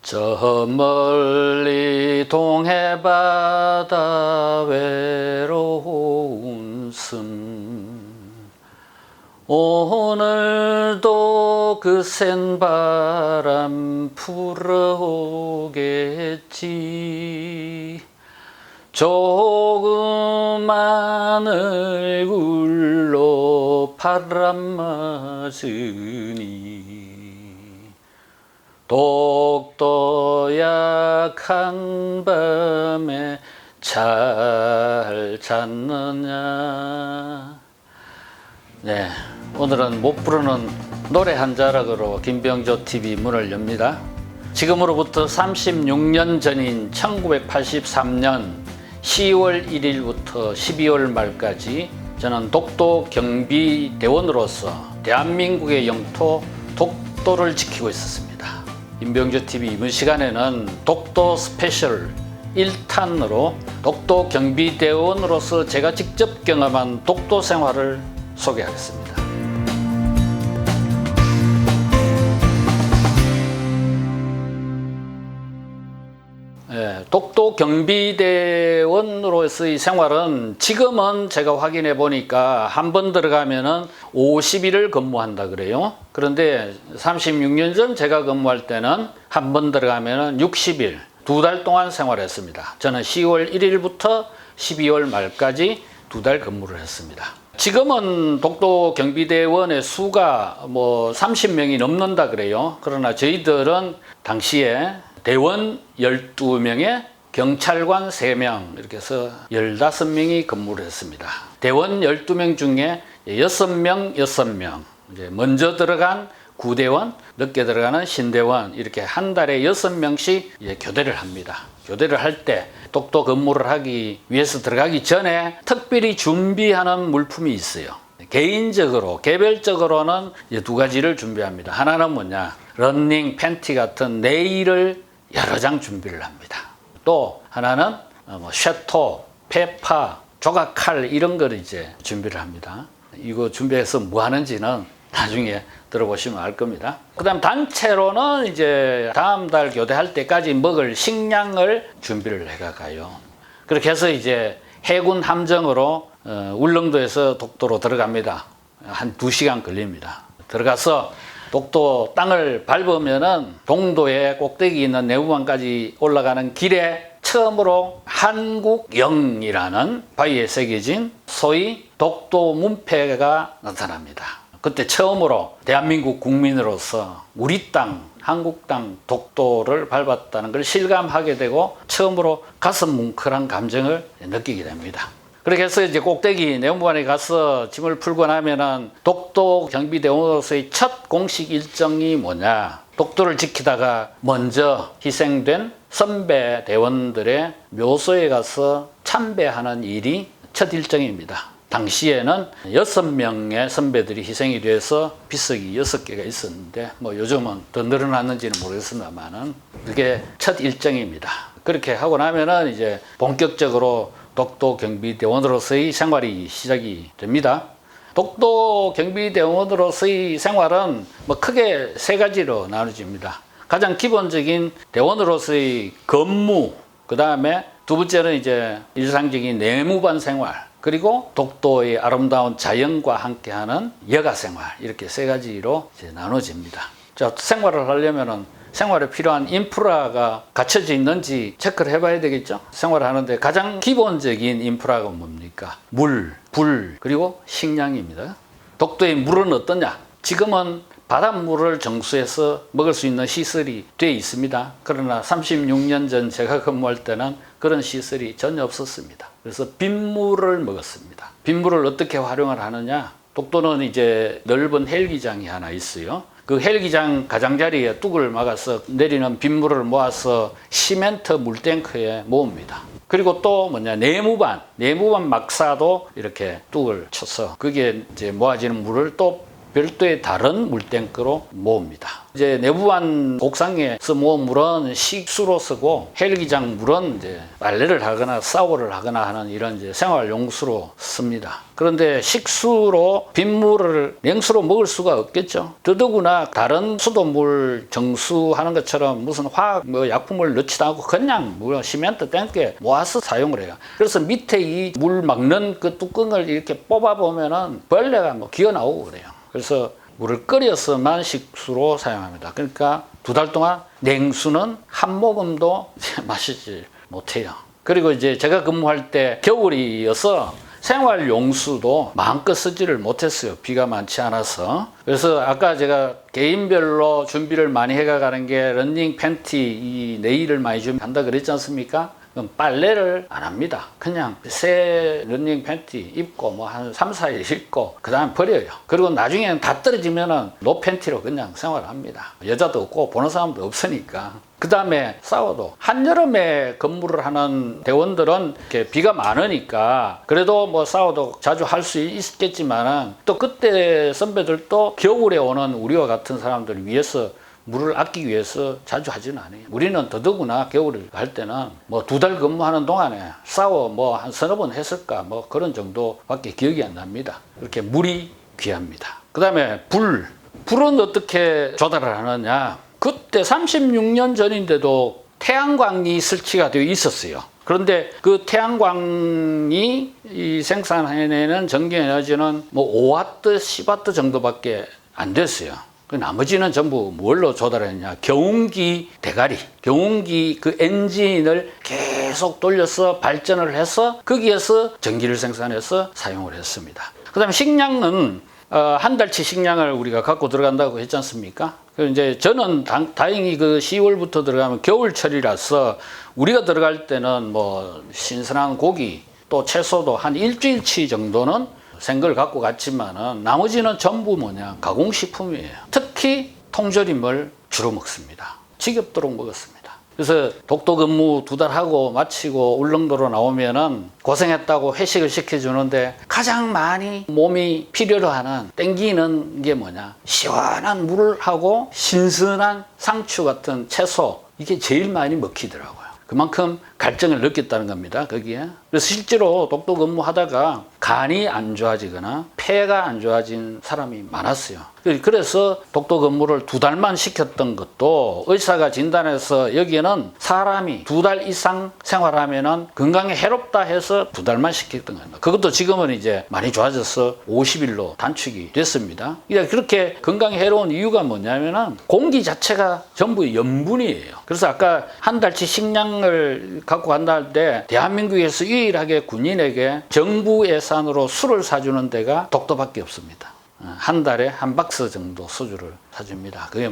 저 멀리 동해바다 외로운 숨 오늘도 그 센 바람 불어오겠지. 조그만 얼굴로 바람 맞으니 독도 약한 밤에 잘 잤느냐. 네, 오늘은 못 부르는 노래 한 자락으로 김병조 TV 문을 엽니다. 지금으로부터 36년 전인 1983년 10월 1일부터 12월 말까지 저는 독도 경비대원으로서 대한민국의 영토 독도를 지키고 있었습니다. 김병조 TV 이번 시간에는 독도 스페셜 1탄으로 독도 경비대원으로서 제가 직접 경험한 독도 생활을 소개하겠습니다. 독도 경비대원으로서의 생활은 지금은 제가 확인해 보니까 한 번 들어가면은 50일을 근무한다 그래요. 그런데 36년 전 제가 근무할 때는 한 번 들어가면은 60일, 2달 동안 생활했습니다. 저는 10월 1일부터 12월 말까지 2달 근무를 했습니다. 지금은 독도 경비대원의 수가 30명이 넘는다 그래요. 그러나 저희들은 당시에 대원 12명에 경찰관 3명 이렇게 해서 15명이 근무를 했습니다. 대원 12명 중에 6명 이제 먼저 들어간 구대원, 늦게 들어가는 신대원 이렇게 한 달에 6명씩 이제 교대를 합니다. 교대를 할 때 독도 근무를 하기 위해서 들어가기 전에 특별히 준비하는 물품이 있어요. 개인적으로, 개별적으로는 이제 2가지를 준비합니다. 하나는 뭐냐? 러닝 팬티 같은 네일을 여러 장 준비를 합니다. 또 하나는 쇠토, 페파, 조각칼 이런 걸 이제 준비를 합니다. 이거 준비해서 뭐 하는지는 나중에 들어보시면 알 겁니다. 그 다음 단체로는 이제 다음 달 교대할 때까지 먹을 식량을 준비를 해가요. 그렇게 해서 이제 해군 함정으로 울릉도에서 독도로 들어갑니다. 한 2시간 걸립니다. 들어가서 독도 땅을 밟으면은 동도에 꼭대기 있는 내무반까지 올라가는 길에 처음으로 한국영이라는 바위에 새겨진 소위 독도 문패가 나타납니다. 그때 처음으로 대한민국 국민으로서 우리 땅, 한국 땅, 독도를 밟았다는 걸 실감하게 되고 처음으로 가슴 뭉클한 감정을 느끼게 됩니다. 그렇게 해서 이제 꼭대기 내무반에 가서 짐을 풀고 나면은 독도 경비대원으로서의 첫 공식 일정이 뭐냐? 독도를 지키다가 먼저 희생된 선배 대원들의 묘소에 가서 참배하는 일이 첫 일정입니다. 당시에는 6명의 선배들이 희생이 돼서 비석이 6개가 있었는데 요즘은 더 늘어났는지는 모르겠습니다만은 그게 첫 일정입니다. 그렇게 하고 나면은 이제 본격적으로 독도 경비대원으로서의 생활이 시작이 됩니다. 독도 경비대원으로서의 생활은 크게 3가지로 나눠집니다. 가장 기본적인 대원으로서의 근무, 그 다음에 2번째는 이제 일상적인 내무반 생활, 그리고 독도의 아름다운 자연과 함께하는 여가 생활, 이렇게 3가지로 이제 나눠집니다. 자, 생활을 하려면은 생활에 필요한 인프라가 갖춰져 있는지 체크를 해봐야 되겠죠. 생활하는데 가장 기본적인 인프라가 뭡니까? 물, 불, 그리고 식량입니다. 독도의 물은 어떠냐? 지금은 바닷물을 정수해서 먹을 수 있는 시설이 돼 있습니다. 그러나 36년 전 제가 근무할 때는 그런 시설이 전혀 없었습니다. 그래서 빗물을 먹었습니다. 빗물을 어떻게 활용을 하느냐? 독도는 이제 넓은 헬기장이 하나 있어요. 그 헬기장 가장자리에 뚝을 막아서 내리는 빗물을 모아서 시멘트 물탱크에 모읍니다. 그리고 또 내무반 막사도 이렇게 뚝을 쳐서 그게 이제 모아지는 물을 또 별도의 다른 물탱크로 모읍니다. 이제 내부한 곡상에서 모은 물은 식수로 쓰고 헬기장 물은 이제 빨래를 하거나 샤워를 하거나 하는 이런 이제 생활용수로 씁니다. 그런데 식수로 빗물을 냉수로 먹을 수가 없겠죠. 더더구나 다른 수돗물 정수하는 것처럼 무슨 화학 약품을 넣지도 않고 그냥 시멘트 땡게 모아서 사용을 해요. 그래서 밑에 이 물 막는 그 뚜껑을 이렇게 뽑아 보면은 벌레가 기어 나오고 그래요. 그래서 물을 끓여서만 식수로 사용합니다. 그러니까 2달 동안 냉수는 한 모금도 마시지 못해요. 그리고 이제 제가 근무할 때 겨울이어서 생활용수도 마음껏 쓰지를 못했어요. 비가 많지 않아서. 그래서 아까 제가 개인별로 준비를 많이 해가는 게 러닝 팬티, 이 네일을 많이 준비한다 그랬지 않습니까? 그럼 빨래를 안 합니다. 그냥 새 러닝 팬티 입고 한 3, 4일 입고 그 다음에 버려요. 그리고 나중에는 다 떨어지면은 노 팬티로 그냥 생활합니다. 여자도 없고 보는 사람도 없으니까. 그 다음에 샤워도 한여름에 근무를 하는 대원들은 이렇게 비가 많으니까 그래도 샤워도 자주 할 수 있겠지만은 또 그때 선배들도 겨울에 오는 우리와 같은 사람들을 위해서 물을 아끼기 위해서 자주 하지는 않아요. 우리는 더더구나 겨울을 갈 때는 2달 근무하는 동안에 샤워 한 서너 번 했을까 그런 정도밖에 기억이 안 납니다. 그렇게 물이 귀합니다. 그 다음에 불은 어떻게 조달을 하느냐. 그때 36년 전인데도 태양광이 설치가 되어 있었어요. 그런데 그 태양광이 생산해내는 전기에너지는 5와트, 10와트 정도밖에 안 됐어요. 나머지는 전부 뭘로 조달했냐. 경운기 대가리, 경운기 그 엔진을 계속 돌려서 발전을 해서 거기에서 전기를 생산해서 사용을 했습니다. 그 다음에 식량은 한 달치 식량을 우리가 갖고 들어간다고 했지 않습니까? 이제 저는 다행히 그 10월부터 들어가면 겨울철이라서 우리가 들어갈 때는 신선한 고기 또 채소도 한 일주일치 정도는 생걸 갖고 갔지만은 나머지는 전부 가공식품이에요. 특히 통조림을 주로 먹습니다. 지겹도록 먹었습니다. 그래서 독도 근무 2달 하고 마치고 울릉도로 나오면은 고생했다고 회식을 시켜주는데 가장 많이 몸이 필요로 하는 땡기는 게 시원한 물하고 신선한 상추 같은 채소, 이게 제일 많이 먹히더라고요. 그만큼 갈증을 느꼈다는 겁니다. 거기에. 그래서 실제로 독도 근무하다가 간이 안 좋아지거나 폐가 안 좋아진 사람이 많았어요. 그래서 독도 근무를 2달만 시켰던 것도 의사가 진단해서 여기에는 사람이 2달 이상 생활하면은 건강에 해롭다 해서 2달만 시켰던 겁니다. 그것도 지금은 이제 많이 좋아져서 50일로 단축이 됐습니다. 그렇게 건강에 해로운 이유가 뭐냐면은 공기 자체가 전부 염분이에요. 그래서 아까 한 달치 식량을 갖고 간다 할 때 대한민국에서 유일하게 군인에게 정부 예산으로 술을 사주는 데가 독도밖에 없습니다. 한 달에 한 박스 정도 소주를 사줍니다. 그게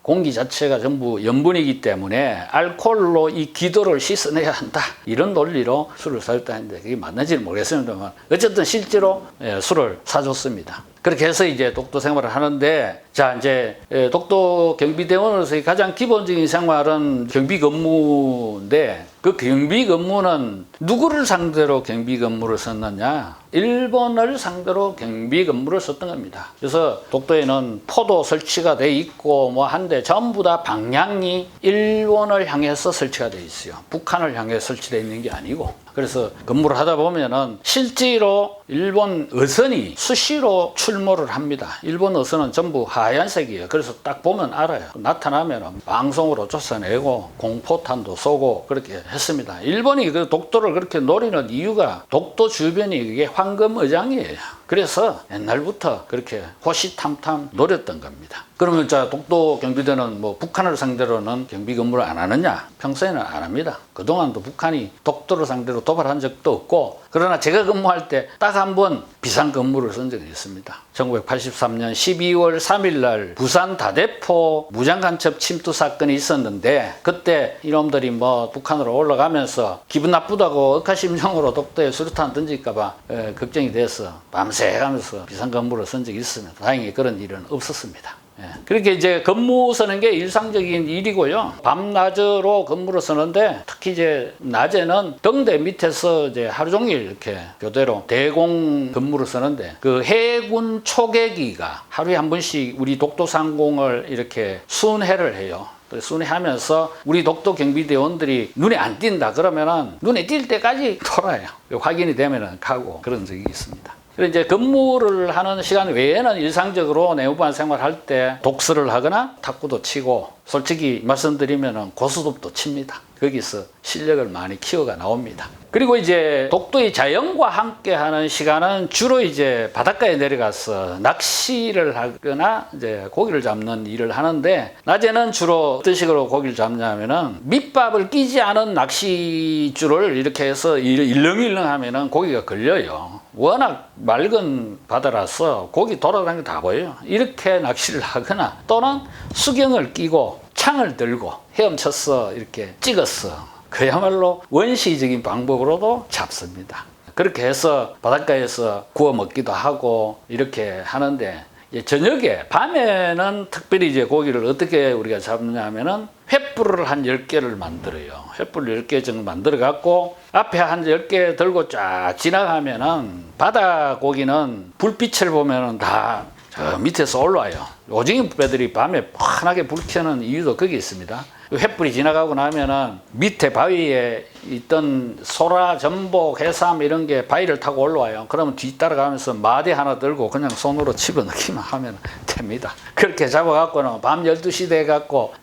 공기 자체가 전부 염분이기 때문에 알코올로 이 기도를 씻어내야 한다. 이런 논리로 술을 사줬다 했는데 그게 맞는지는 모르겠습니다만 어쨌든 실제로 술을 사줬습니다. 그렇게 해서 이제 독도 생활을 하는데, 자, 이제 독도 경비대원으로서의 가장 기본적인 생활은 경비 근무인데, 그 경비 근무는 누구를 상대로 경비 근무를 썼느냐? 일본을 상대로 경비 근무를 썼던 겁니다. 그래서 독도에는 포도 설치가 돼 있고 한데 전부 다 방향이 일본을 향해서 설치가 돼 있어요. 북한을 향해 설치되어 있는 게 아니고. 그래서 근무를 하다 보면은 실제로 일본 어선이 수시로 출몰을 합니다. 일본 어선은 전부 하얀색이에요. 그래서 딱 보면 알아요. 나타나면 방송으로 쫓아내고 공포탄도 쏘고 그렇게 했습니다. 일본이 그 독도를 그렇게 노리는 이유가 독도 주변이 그게 황금어장이에요. 그래서 옛날부터 그렇게 호시탐탐 노렸던 겁니다. 그러면 자, 독도 경비대는 북한을 상대로는 경비 근무를 안 하느냐? 평소에는 안 합니다. 그동안도 북한이 독도를 상대로 도발한 적도 없고, 그러나 제가 근무할 때 딱 한 번 비상 근무를 쓴 적이 있습니다. 1983년 12월 3일 날 부산 다대포 무장간첩 침투 사건이 있었는데, 그때 이놈들이 북한으로 올라가면서 기분 나쁘다고 억하심정으로 독도에 수류탄 던질까봐 걱정이 돼서 밤새 가면서 비상 근무를 쓴 적이 있습니다. 다행히 그런 일은 없었습니다. 예. 그렇게 이제 근무 서는 게 일상적인 일이고요. 밤낮으로 근무를 서는데 특히 이제 낮에는 등대 밑에서 이제 하루 종일 이렇게 교대로 대공 근무를 서는데 그 해군 초계기가 하루에 한 번씩 우리 독도 상공을 이렇게 순회를 해요. 순회하면서 우리 독도 경비대원들이 눈에 안 띈다 그러면은 눈에 띌 때까지 돌아요. 확인이 되면은 가고 그런 적이 있습니다. 그래서 이제 근무를 하는 시간 외에는 일상적으로 내무반 생활할 때 독서를 하거나 탁구도 치고 솔직히 말씀드리면 고스톱도 칩니다. 거기서 실력을 많이 키워가 나옵니다. 그리고 이제 독도의 자연과 함께 하는 시간은 주로 이제 바닷가에 내려가서 낚시를 하거나 이제 고기를 잡는 일을 하는데 낮에는 주로 어떤 식으로 고기를 잡냐면은 밑밥을 끼지 않은 낚시줄을 이렇게 해서 일렁일렁 하면은 고기가 걸려요. 워낙 맑은 바다라서 고기 돌아다니는 게 다 보여요. 이렇게 낚시를 하거나 또는 수경을 끼고 창을 들고 헤엄쳐서 이렇게 찍었어. 그야말로 원시적인 방법으로도 잡습니다. 그렇게 해서 바닷가에서 구워 먹기도 하고 이렇게 하는데 저녁에 밤에는 특별히 이제 고기를 어떻게 우리가 잡느냐면은 횃불을 한 10개를 만들어요. 횃불 10개 정도 만들어 갖고 앞에 한 10개 들고 쫙 지나가면은 바다 고기는 불빛을 보면은 다 저 밑에서 올라와요. 오징이 배들이 밤에 환하게 불 켜는 이유도 거기 있습니다. 횃불이 지나가고 나면은 밑에 바위에 있던 소라, 전복, 해삼 이런 게 바위를 타고 올라와요. 그러면 뒤따라가면서 마대 하나 들고 그냥 손으로 집어넣기만 하면 됩니다. 그렇게 잡아갖고는 밤 12시 돼갖고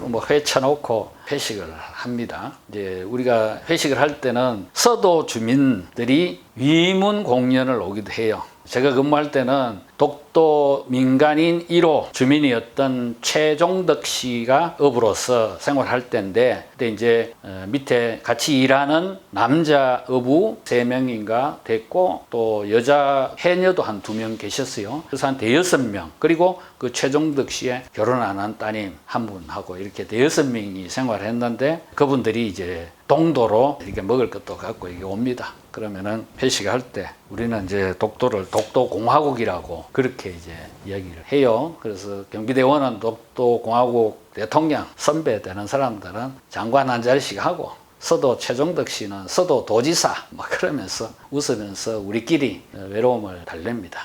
뭐 회 쳐놓고 회식을 합니다. 이제 우리가 회식을 할 때는 서도 주민들이 위문 공연을 오기도 해요. 제가 근무할 때는 독도 민간인 1호 주민이었던 최종덕 씨가 어부로서 생활할 때인데 그때 이제 밑에 같이 일하는 남자 어부 3명인가 됐고 또 여자 해녀도 한 2명 계셨어요. 그래서 한 5-6명 그리고 그 최종덕 씨의 결혼 안 한 따님 한 분하고 이렇게 5-6명이 생활했는데 그분들이 이제 동도로 이렇게 먹을 것도 갖고 이게 옵니다. 그러면은 회식할 때 우리는 이제 독도를 독도공화국이라고 그렇게 이제 이야기를 해요. 그래서 경비대원은 독도공화국 대통령 선배 되는 사람들은 장관 한 자리씩 하고 서도 최종덕 씨는 서도 도지사 막 그러면서 웃으면서 우리끼리 외로움을 달랩니다.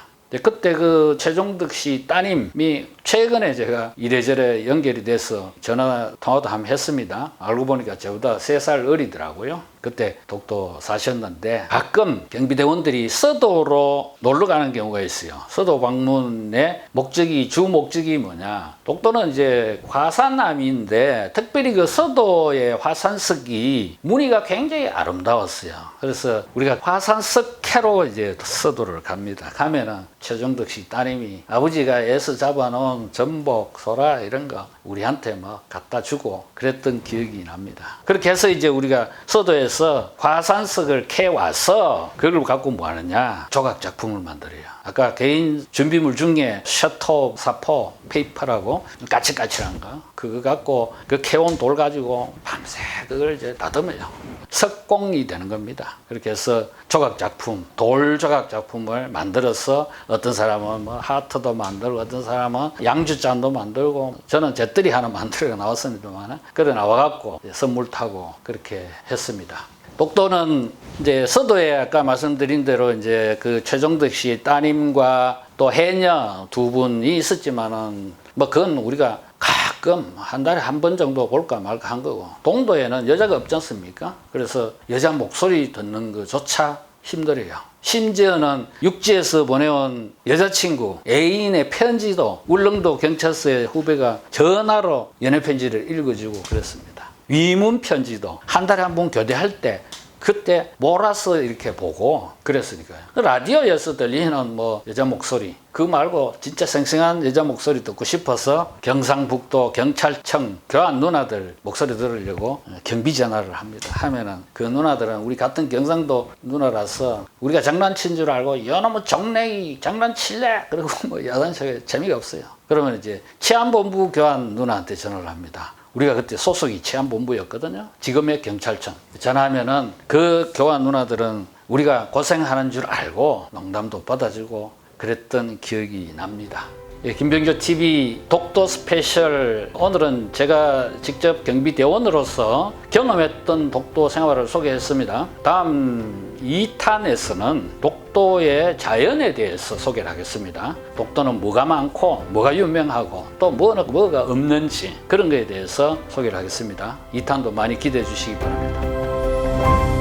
그때 그 최종덕 씨 따님이 최근에 제가 이래저래 연결이 돼서 전화 통화도 한번 했습니다. 알고 보니까 저보다 3살 어리더라고요. 그때 독도 사셨는데 가끔 경비대원들이 서도로 놀러 가는 경우가 있어요. 서도 방문의 목적이 주 목적이 뭐냐? 독도는 이제 화산암인데 특별히 그 서도의 화산석이 무늬가 굉장히 아름다웠어요. 그래서 우리가 화산석 캐로 이제 서도를 갑니다. 가면은 최종덕 씨 따님이 아버지가 애써 잡아놓은 전복, 소라 이런 거 우리한테 막 갖다 주고 그랬던 기억이 납니다. 그렇게 해서 이제 우리가 서도에서 화산석을 캐와서 그걸 갖고 뭐 하느냐? 조각 작품을 만들어요. 아까 개인 준비물 중에 셔터, 사포, 페이퍼라고 까칠까칠한 거 그거 갖고 그 캐온 돌 가지고 밤새 그걸 이제 다듬어요. 석공이 되는 겁니다. 그렇게 해서 조각 작품, 돌 조각 작품을 만들어서 어떤 사람은 뭐 하트도 만들고 어떤 사람은 양주잔도 만들고 저는 잿더리 하나 만들어 나왔습니다만 그래 나와갖고 선물 타고 그렇게 했습니다. 독도는 이제 서도에 아까 말씀드린 대로 이제 그 최종덕 씨 따님과 또 해녀 2분이 있었지만은 뭐 그건 우리가 가끔 한 달에 한 번 정도 볼까 말까 한 거고 동도에는 여자가 없지 않습니까? 그래서 여자 목소리 듣는 것조차 힘들어요. 심지어는 육지에서 보내온 여자친구 애인의 편지도 울릉도 경찰서의 후배가 전화로 연애편지를 읽어주고 그랬습니다. 위문 편지도 한 달에 한 번 교대할 때 그때 몰아서 이렇게 보고 그랬으니까요. 라디오에서 들리는 뭐 여자 목소리 그거 말고 진짜 생생한 여자 목소리 듣고 싶어서 경상북도 경찰청 교환 누나들 목소리 들으려고 경비 전화를 합니다. 하면은 그 누나들은 우리 같은 경상도 누나라서 우리가 장난친 줄 알고 이놈의 정내기 장난칠래 그리고 뭐 야단식에 재미가 없어요. 그러면 이제 치안본부 교환 누나한테 전화를 합니다. 우리가 그때 소속이 치안본부였거든요. 지금의 경찰청. 전화하면은 그 교환 누나들은 우리가 고생하는 줄 알고 농담도 받아주고 그랬던 기억이 납니다. 예, 김병조 TV 독도 스페셜, 오늘은 제가 직접 경비대원으로서 경험했던 독도 생활을 소개했습니다. 다음 2탄에서는 독도의 자연에 대해서 소개를 하겠습니다. 독도는 뭐가 많고 뭐가 유명하고 또 뭐가 없는지 그런 거에 대해서 소개를 하겠습니다. 2탄도 많이 기대해 주시기 바랍니다.